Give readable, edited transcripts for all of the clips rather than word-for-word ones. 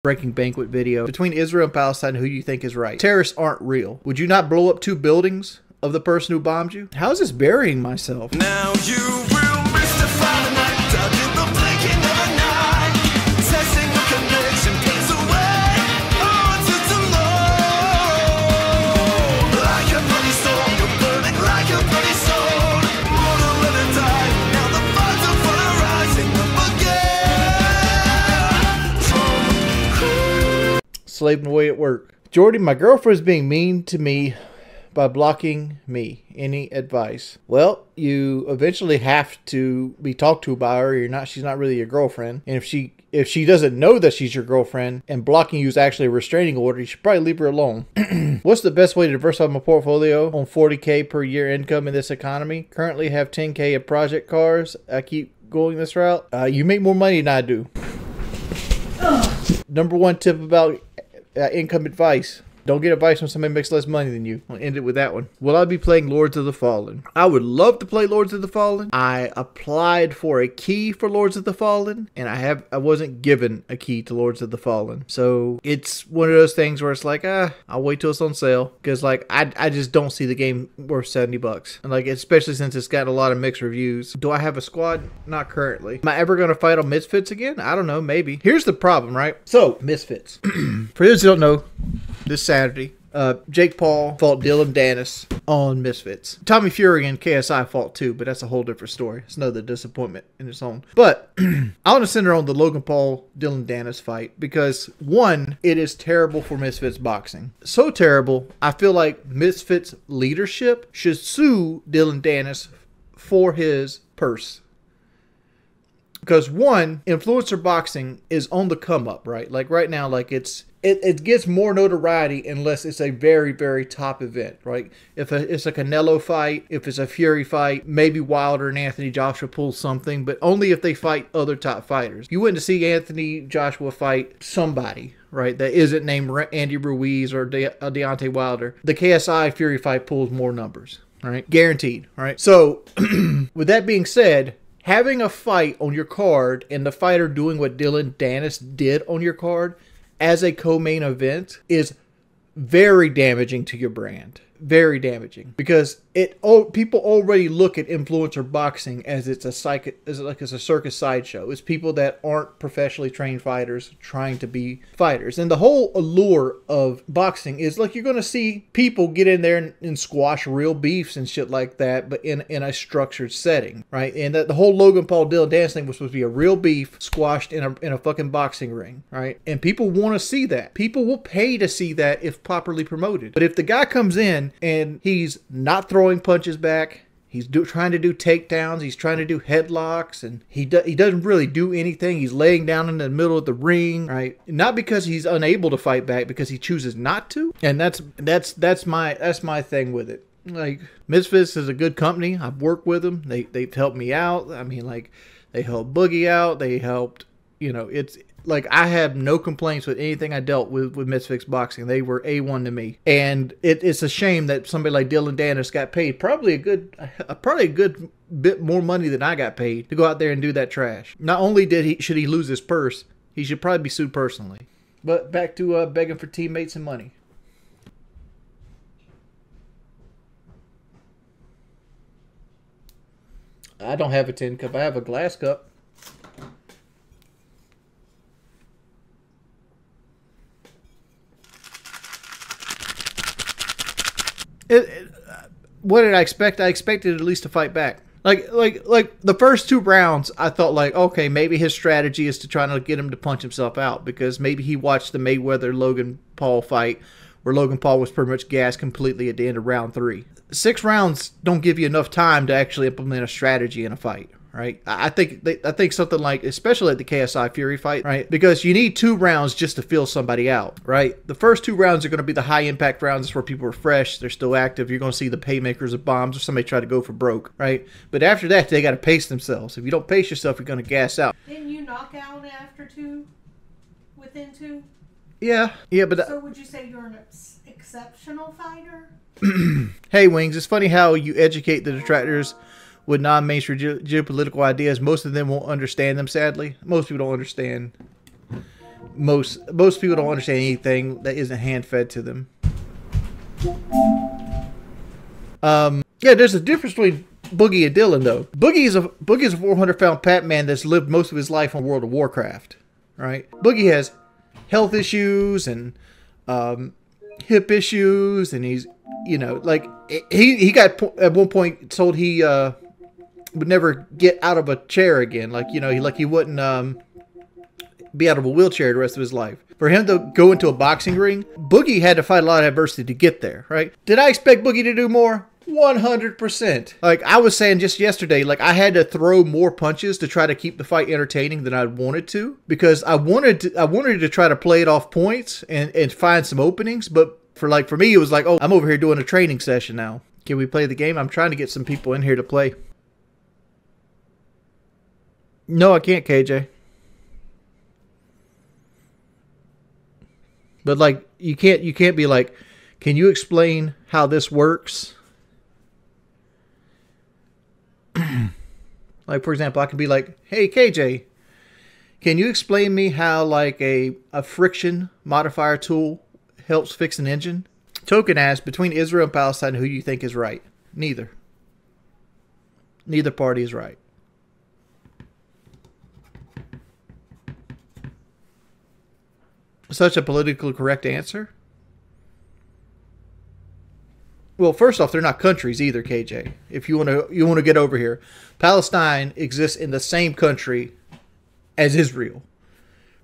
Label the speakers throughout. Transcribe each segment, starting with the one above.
Speaker 1: Breaking Banquet video. Between Israel and Palestine, who you think is right? Terrorists aren't real. Would you not blow up 2 buildings of the person who bombed you? How is this burying myself?
Speaker 2: Now you will mystify the night, dodging the blinking of an eye, testing the connection, paints away onto tomorrow. Like a bloody soul, you're burning like a bloody soul. Mortal when it died, now the fires of fun are rising up again.
Speaker 1: Slaving away at work. Jordy, my girlfriend's being mean to me by blocking me. Any advice? Well, you eventually have to be talked to by her. She's not really your girlfriend. And if she doesn't know that she's your girlfriend and blocking you is actually a restraining order, you should probably leave her alone. What's the best way to diversify my portfolio on 40K per year income in this economy? Currently have 10K of project cars. I keep going this route. You make more money than I do. Number 1 tip about income advice. Don't get advice when somebody makes less money than you. I'll end it with that one. Will I be playing Lords of the Fallen? I would love to play Lords of the Fallen. I applied for a key for Lords of the Fallen, and I wasn't given a key to Lords of the Fallen. So it's one of those things where it's like, I'll wait till it's on sale. Because like I just don't see the game worth $70. And like, especially since it's got a lot of mixed reviews. Do I have a squad? Not currently. Am I ever gonna fight on Misfits again? I don't know, maybe. Here's the problem, right? So, Misfits. For those who don't know, this Saturday, Jake Paul fought Dylan Dennis on Misfits. Tommy Fury and KSI fought too, but that's a whole different story. It's another disappointment in its own. But I want to center on the Logan Paul Dylan Dennis fight because, one, it is terrible for Misfits boxing. So terrible, I feel like Misfits leadership should sue Dylan Dennis for his purse. Because one, influencer boxing is on the come up, right? Like right now, like it gets more notoriety unless it's a very, very top event, right? If it's a Canelo fight, if it's a Fury fight, maybe Wilder and Anthony Joshua pull something, but only if they fight other top fighters. You wouldn't see Anthony Joshua fight somebody, right, that isn't named Andy Ruiz or Deontay Wilder. The KSI Fury fight pulls more numbers, right? Guaranteed, right? So with that being said, having a fight on your card and the fighter doing what Dylan Dennis did on your card as a co-main event is very damaging to your brand. Very damaging because people already look at influencer boxing as it's a circus sideshow. It's people that aren't professionally trained fighters trying to be fighters. And the whole allure of boxing is like you're going to see people get in there and squash real beefs and shit like that, but in a structured setting, right? And the whole Logan Paul Dylan Dennis thing was supposed to be a real beef squashed in a fucking boxing ring, right? And people want to see that. People will pay to see that if properly promoted. But if the guy comes in and he's not throwing punches back, he's trying to do takedowns, he's trying to do headlocks, and he doesn't really do anything. He's laying down in the middle of the ring, right? Not because he's unable to fight back, because he chooses not to. And that's my thing with it. Like, Misfits is a good company. I've worked with them. They've helped me out. I mean, like, they helped Boogie out. They helped, it's like I have no complaints with anything I dealt with Misfits Boxing. They were A1 to me. And it's a shame that somebody like Dylan Dennis got paid probably a good bit more money than I got paid to go out there and do that trash. Not only should he lose his purse, he should probably be sued personally. But back to begging for teammates and money. I don't have a tin cup. I have a glass cup. What did I expect? I expected at least to fight back. Like the first 2 rounds, I thought like, okay, maybe his strategy is to try to get him to punch himself out because maybe he watched the Mayweather-Logan Paul fight where Logan Paul was pretty much gassed completely at the end of round 3. 6 rounds don't give you enough time to actually implement a strategy in a fight. Right, I think something like, especially at the KSI Fury fight, right? Because you need 2 rounds just to feel somebody out, right? The first 2 rounds are going to be the high impact rounds. That's where people are fresh, they're still active. You're going to see the paymakers of bombs or somebody try to go for broke, right? But after that, they got to pace themselves. If you don't pace yourself, you're going to gas out.
Speaker 3: Didn't you knock out after 2? Within 2?
Speaker 1: Yeah, but
Speaker 3: so would you say you're an exceptional fighter?
Speaker 1: Hey, Wings, it's funny how you educate the detractors with non-mainstream geopolitical ideas. Most of them won't understand them, sadly. Most people don't understand most people don't understand anything that isn't hand fed to them. Yeah, there's a difference between Boogie and Dylan, though. Boogie is a 400-pound Pat man that's lived most of his life on World of Warcraft, right? Boogie has health issues and hip issues, and he's, you know, like he got at one point told he would never get out of a chair again, like, you know, he wouldn't be out of a wheelchair the rest of his life. For him to go into a boxing ring, Boogie had to fight a lot of adversity to get there, right? Did I expect Boogie to do more? 100%. Like I was saying just yesterday, like I had to throw more punches to try to keep the fight entertaining than I wanted to, because I wanted to try to play it off points and find some openings. But for me, it was like, oh, I'm over here doing a training session now. Can we play the game? I'm trying to get some people in here to play. No, I can't, KJ. But like you can't be like, can you explain how this works? Like, for example, I could be like, hey, KJ, can you explain me how like a friction modifier tool helps fix an engine? Token asks, between Israel and Palestine, who do you think is right? Neither. Neither party is right. Such a politically correct answer? Well, first off, they're not countries either, KJ. If you want to get over here, Palestine exists in the same country as Israel,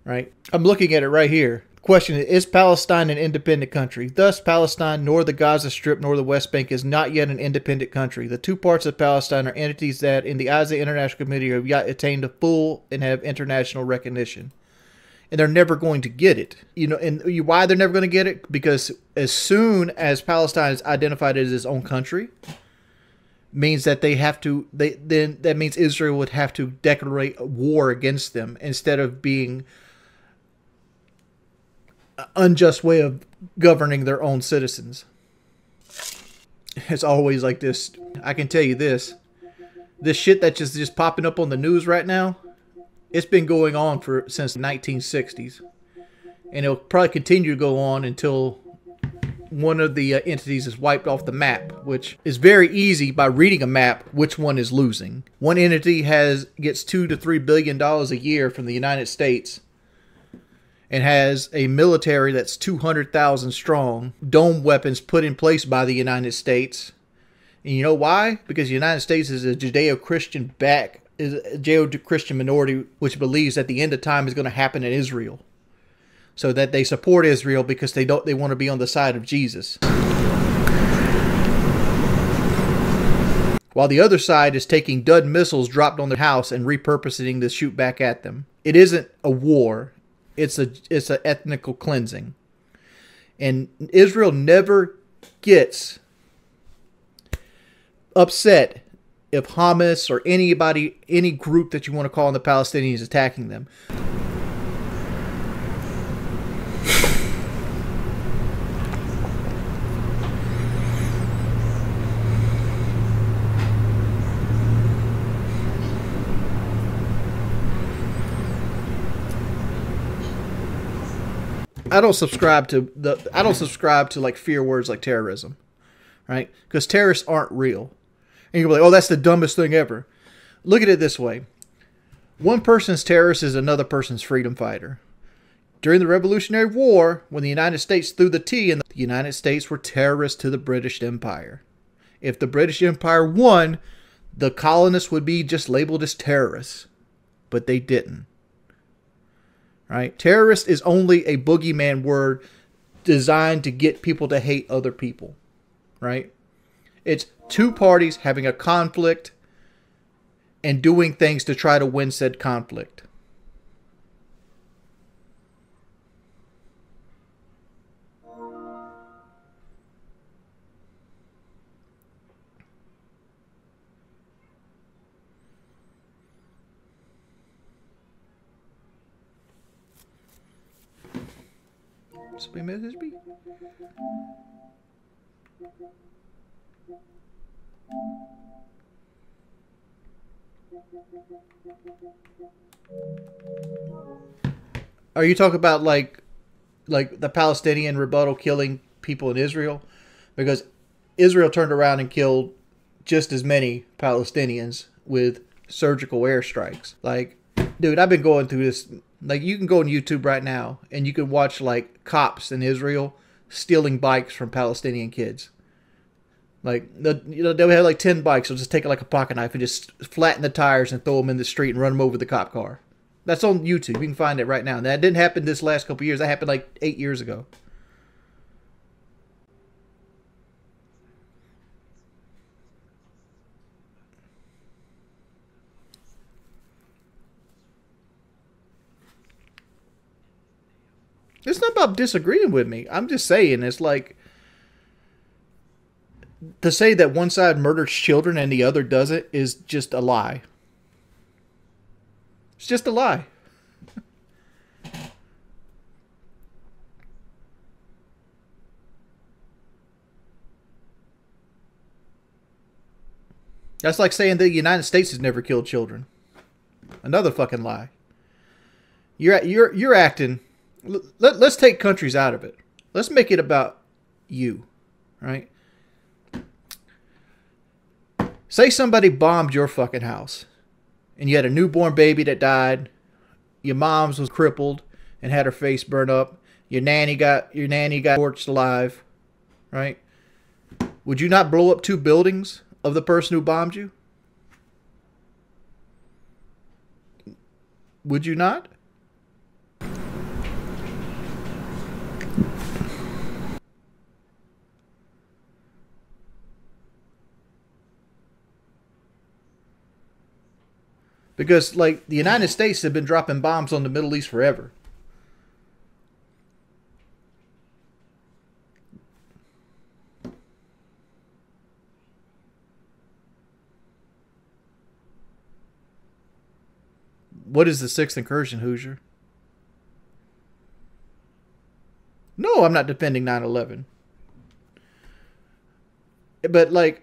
Speaker 1: right? I'm looking at it right here. Question is Palestine an independent country? Thus, Palestine, nor the Gaza Strip, nor the West Bank is not yet an independent country. The two parts of Palestine are entities that, in the eyes of the international community, have yet attained a full and have international recognition. And they're never going to get it. You know, and why they're never going to get it? Because as soon as Palestine is identified as its own country, means that they have to. Then that means Israel would have to declare war against them instead of being an unjust way of governing their own citizens. It's always like this. I can tell you this. This shit that's just popping up on the news right now. It's been going on since the 1960s, and it'll probably continue to go on until one of the entities is wiped off the map, which is very easy by reading a map which one is losing. One entity gets $2 to $3 billion a year from the United States and has a military that's 200,000 strong, dome weapons put in place by the United States. And you know why? Because the United States is a Judeo-Christian minority which believes that the end of time is going to happen in Israel, so that they support Israel because they want to be on the side of Jesus, while the other side is taking dud missiles dropped on their house and repurposing to shoot back at them. It isn't a war, it's an ethnical cleansing, and Israel never gets upset if Hamas or anybody, any group that you want to call on the Palestinians attacking them. I don't subscribe to like fear words like terrorism, right? Because terrorists aren't real. And you're like, oh, that's the dumbest thing ever. Look at it this way. One person's terrorist is another person's freedom fighter. During the Revolutionary War, when the United States threw the tea in, the United States were terrorists to the British Empire. If the British Empire won, the colonists would be just labeled as terrorists. But they didn't. Right? Terrorist is only a boogeyman word designed to get people to hate other people. Right? It's two parties having a conflict and doing things to try to win said conflict. Somebody message me? Are you talking about like the Palestinian rebuttal killing people in Israel? Because Israel turned around and killed just as many Palestinians with surgical airstrikes. Like, dude, I've been going through this. Like, you can go on YouTube right now and you can watch like cops in Israel stealing bikes from Palestinian kids. Like, they'll have like 10 bikes. They'll just take like a pocket knife and just flatten the tires and throw them in the street and run them over the cop car. That's on YouTube. You can find it right now. And that didn't happen this last couple years. That happened like 8 years ago. It's not about disagreeing with me. I'm just saying, it's like, to say that one side murders children and the other doesn't is just a lie. It's just a lie. That's like saying the United States has never killed children. Another fucking lie. You're acting. Let's take countries out of it. Let's make it about you, right? Say somebody bombed your fucking house and you had a newborn baby that died. Your mom's was crippled and had her face burned up. Your nanny got torched alive, right? Would you not blow up 2 buildings of the person who bombed you? Would you not? Because, like, the United States have been dropping bombs on the Middle East forever. What is the 6th incursion, Hoosier? No, I'm not defending 9/11. But, like,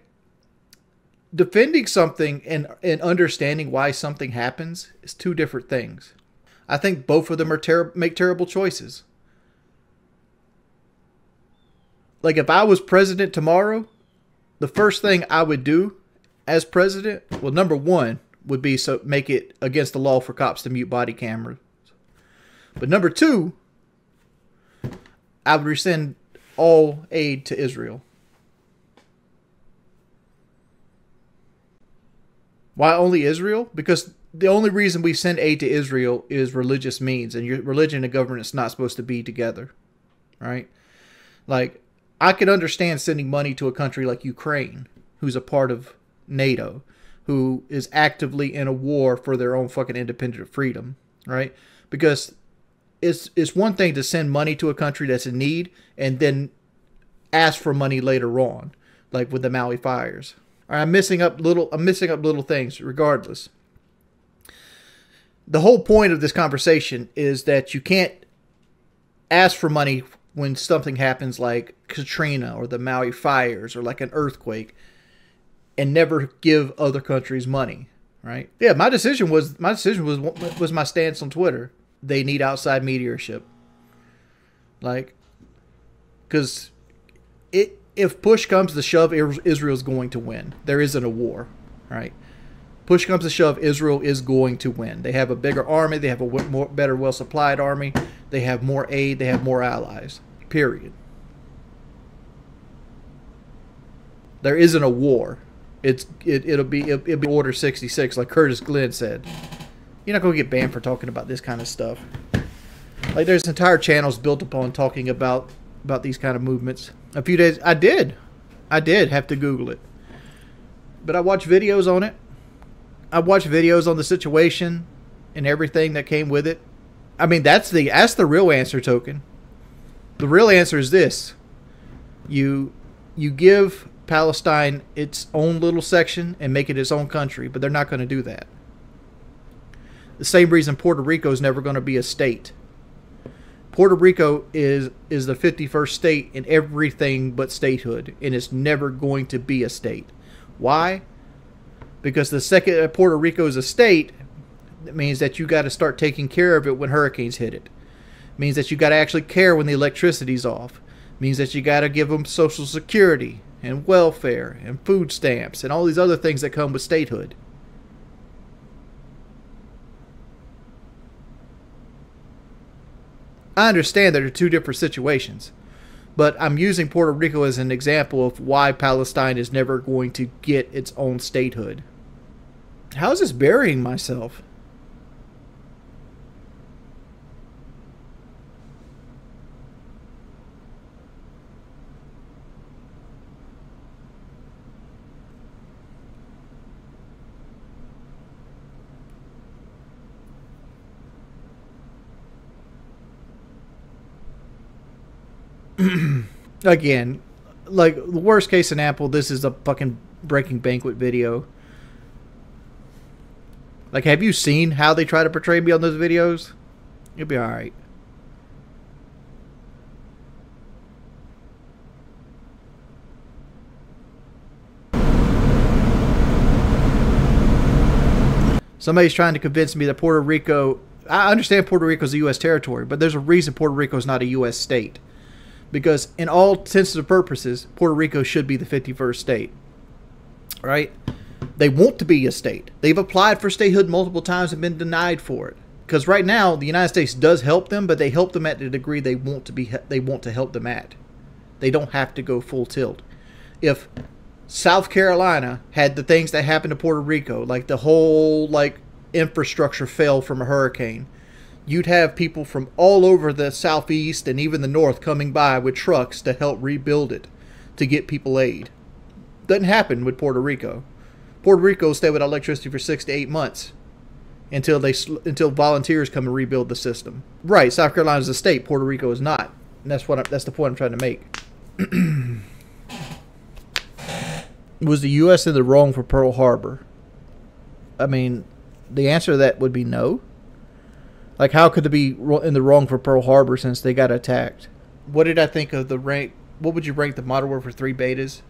Speaker 1: defending something and understanding why something happens is 2 different things. I think both of them are make terrible choices. Like, if I was president tomorrow, the first thing I would do as president, well, number 1 would be make it against the law for cops to mute body cameras. But number 2, I would rescind all aid to Israel. Why only Israel? Because the only reason we send aid to Israel is religious means, and your religion and government is not supposed to be together, right? Like, I could understand sending money to a country like Ukraine, who's a part of NATO, who is actively in a war for their own fucking independent freedom, right? Because it's one thing to send money to a country that's in need and then ask for money later on, like with the Maui fires. I'm missing up little things regardless. The whole point of this conversation is that you can't ask for money when something happens like Katrina or the Maui fires or like an earthquake and never give other countries money, right? Yeah, my decision was my stance on Twitter. They need outside mediumship. Like, cuz if push comes to shove, Israel's going to win. There isn't a war, right? Push comes to shove, Israel is going to win. They have a bigger army. They have a better, well-supplied army. They have more aid. They have more allies. Period. There isn't a war. It'll be Order 66, like Curtis Glenn said. You're not going to get banned for talking about this kind of stuff. Like, there's entire channels built upon talking about these kind of movements. A few days, I did have to Google it, but I watched videos on it. I watched videos on the situation and everything that came with it. I mean, that's the real answer, Token. The real answer is this: you give Palestine its own little section and make it its own country, but they're not going to do that. The same reason Puerto Rico is never going to be a state. Puerto Rico is the 51st state in everything but statehood, and it's never going to be a state. Why? Because the second Puerto Rico is a state, that means that you got to start taking care of it when hurricanes hit it. Means that you got to actually care when the electricity's off. Means that you got to give them Social Security and welfare and food stamps and all these other things that come with statehood. I understand that they're two different situations, but I'm using Puerto Rico as an example of why Palestine is never going to get its own statehood. How is this burying myself? Again, like, the worst case scenario, this is a fucking Breaking Banquet video. Like, have you seen how they try to portray me on those videos? You'll be alright. Somebody's trying to convince me that Puerto Rico... I understand Puerto Rico is a U.S. territory, but there's a reason Puerto Rico is not a U.S. state. Because in all intents and purposes, Puerto Rico should be the 51st state. Right? They want to be a state. They've applied for statehood multiple times and been denied for it. Because right now, the United States does help them, but they help them at the degree they want to help them at. They don't have to go full tilt. If South Carolina had the things that happened to Puerto Rico, like the whole infrastructure fell from a hurricane, you'd have people from all over the southeast and even the north coming by with trucks to help rebuild it, to get people aid. Doesn't happen with Puerto Rico. Puerto Rico stayed without electricity for 6 to 8 months until volunteers come and rebuild the system. Right, South Carolina is a state, Puerto Rico is not. And that's the point I'm trying to make. Was the U.S. in the wrong for Pearl Harbor? I mean, the answer to that would be no. Like, how could they be in the wrong for Pearl Harbor since they got attacked? What did I think of the rank? What would you rank the Modern Warfare 3 betas?